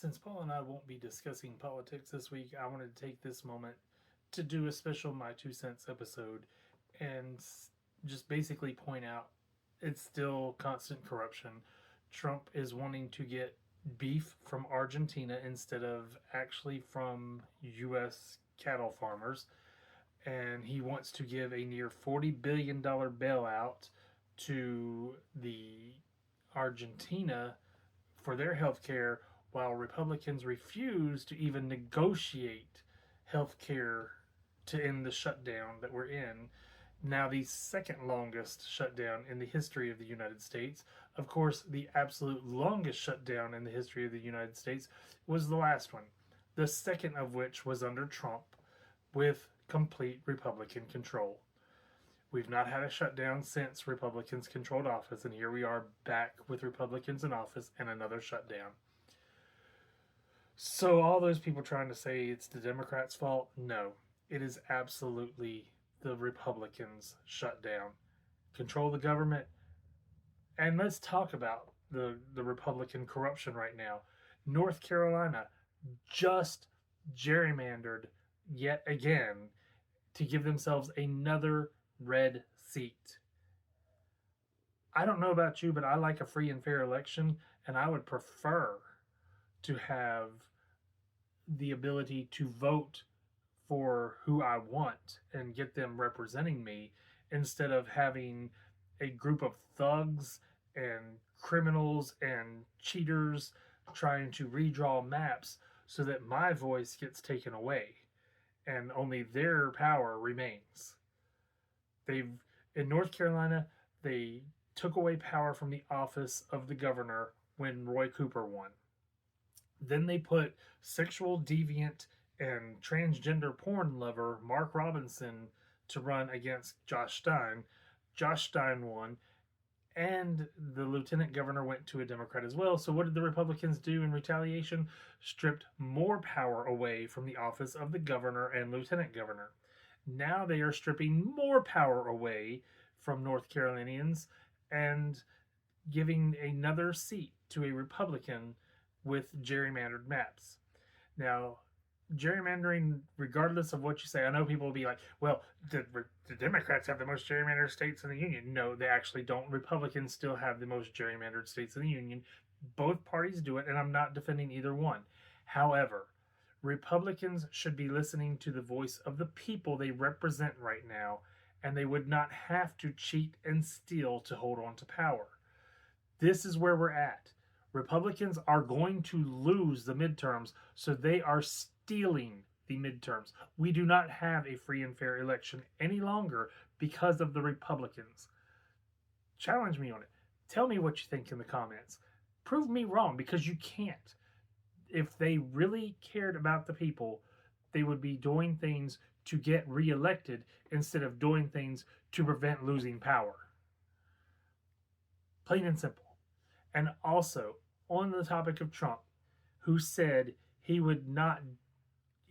Since Paul and I won't be discussing politics this week, I wanted to take this moment to do a special My Two Cents episode and just basically point out it's still constant corruption. Trump is wanting to get beef from Argentina instead of actually from U.S. cattle farmers. And he wants to give a near $40 billion bailout to the Argentina for their health care, while Republicans refuse to even negotiate health care to end the shutdown that we're in. Now, the second longest shutdown in the history of the United States. Of course, the absolute longest shutdown in the history of the United States was the last one, the second of which was under Trump with complete Republican control. We've not had a shutdown since Republicans controlled office, and here we are back with Republicans in office and another shutdown. So, all those people trying to say it's the Democrats' fault, no. It is absolutely the Republicans' shutdown. Control the government. And let's talk about the Republican corruption right now. North Carolina just gerrymandered yet again to give themselves another red seat. I don't know about you, but I like a free and fair election, and I would prefer to have the ability to vote for who I want and get them representing me instead of having a group of thugs and criminals and cheaters trying to redraw maps so that my voice gets taken away and only their power remains. In North Carolina, they took away power from the office of the governor when Roy Cooper won. Then they put sexual deviant and transgender porn lover Mark Robinson to run against Josh Stein. Josh Stein won, and the lieutenant governor went to a Democrat as well. So what did the Republicans do in retaliation? Stripped more power away from the office of the governor and lieutenant governor. Now they are stripping more power away from North Carolinians and giving another seat to a Republican with gerrymandered maps. Now, gerrymandering, regardless of what you say, I know people will be like, well, the Democrats have the most gerrymandered states in the union. No, they actually don't. Republicans still have the most gerrymandered states in the union. Both parties do it, and I'm not defending either one. However, Republicans should be listening to the voice of the people they represent right now, and they would not have to cheat and steal to hold on to power. This is where we're at. Republicans are going to lose the midterms, so they are stealing the midterms. We do not have a free and fair election any longer because of the Republicans. Challenge me on it. Tell me what you think in the comments. Prove me wrong, because you can't. If they really cared about the people, they would be doing things to get reelected instead of doing things to prevent losing power. Plain and simple. And also, on the topic of Trump, who said he would not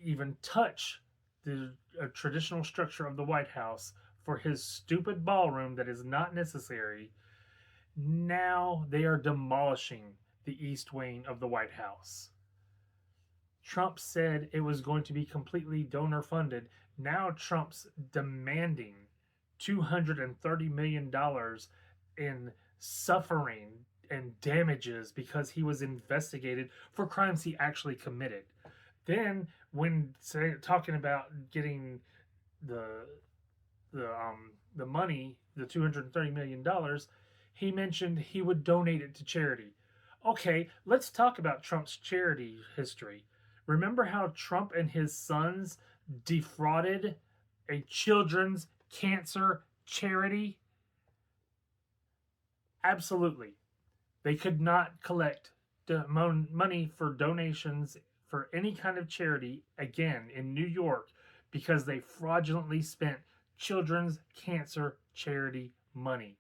even touch the traditional structure of the White House for his stupid ballroom that is not necessary, now they are demolishing the East Wing of the White House. Trump said it was going to be completely donor funded. Now Trump's demanding $230 million in suffering and damages because he was investigated for crimes he actually committed. Then, when talking about getting the money, the $230 million, he mentioned he would donate it to charity. Okay, let's talk about Trump's charity history. Remember how Trump and his sons defrauded a children's cancer charity? Absolutely. They could not collect money for donations for any kind of charity again in New York because they fraudulently spent children's cancer charity money.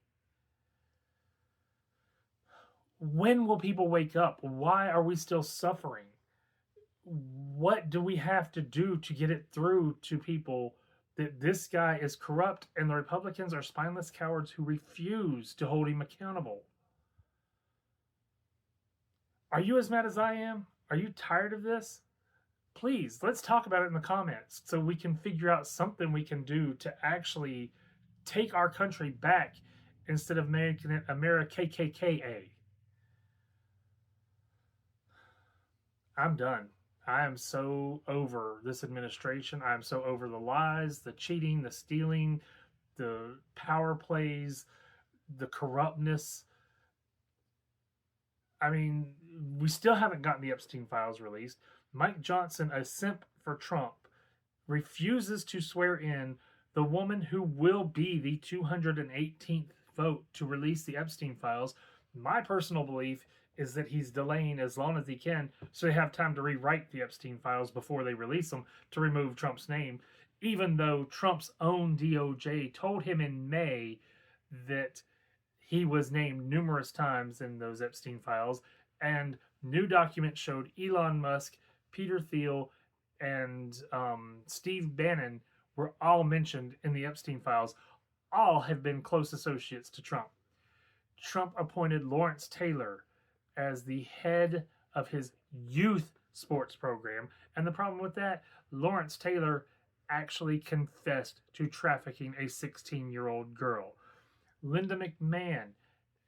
When will people wake up? Why are we still suffering? What do we have to do to get it through to people that this guy is corrupt and the Republicans are spineless cowards who refuse to hold him accountable? Are you as mad as I am? Are you tired of this? Please, let's talk about it in the comments so we can figure out something we can do to actually take our country back instead of making it America KKKA. I'm done. I am so over this administration. I am so over the lies, the cheating, the stealing, the power plays, the corruptness. I mean, we still haven't gotten the Epstein files released. Mike Johnson, a simp for Trump, refuses to swear in the woman who will be the 218th vote to release the Epstein files. My personal belief is that he's delaying as long as he can so they have time to rewrite the Epstein files before they release them to remove Trump's name, even though Trump's own DOJ told him in May that he was named numerous times in those Epstein files, and new documents showed Elon Musk, Peter Thiel, and Steve Bannon were all mentioned in the Epstein files. All have been close associates to Trump. Trump appointed Lawrence Taylor as the head of his youth sports program. And the problem with that, Lawrence Taylor actually confessed to trafficking a 16-year-old girl. Linda McMahon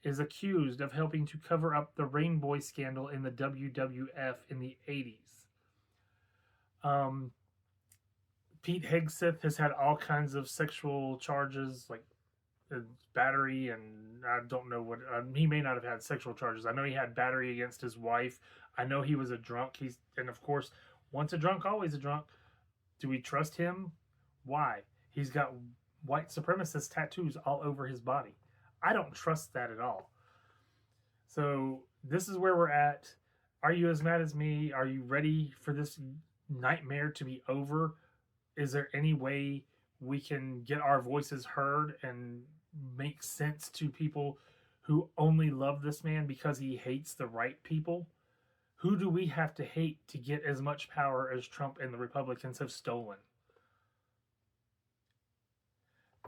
is accused of helping to cover up the Rainbow scandal in the WWF in the 80s. Pete Hegseth has had all kinds of sexual charges, like battery, and I don't know what he may not have had sexual charges. I know he had battery against his wife. I know he was a drunk. And of course, once a drunk, always a drunk. Do we trust him? Why? He's got white supremacist tattoos all over his body. I don't trust that at all. So this is where we're at. Are you as mad as me? Are you ready for this nightmare to be over? Is there any way we can get our voices heard and make sense to people who only love this man because he hates the right people? Who do we have to hate to get as much power as Trump and the Republicans have stolen?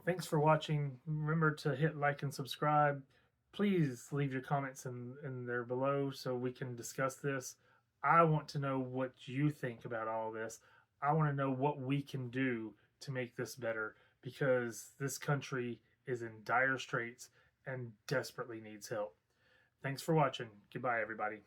Thanks for watching. Remember to hit like and subscribe. Please leave your comments in there below so we can discuss this. I want to know what you think about all this. I want to know what we can do to make this better, because this country is in dire straits and desperately needs help. Thanks for watching. Goodbye, everybody.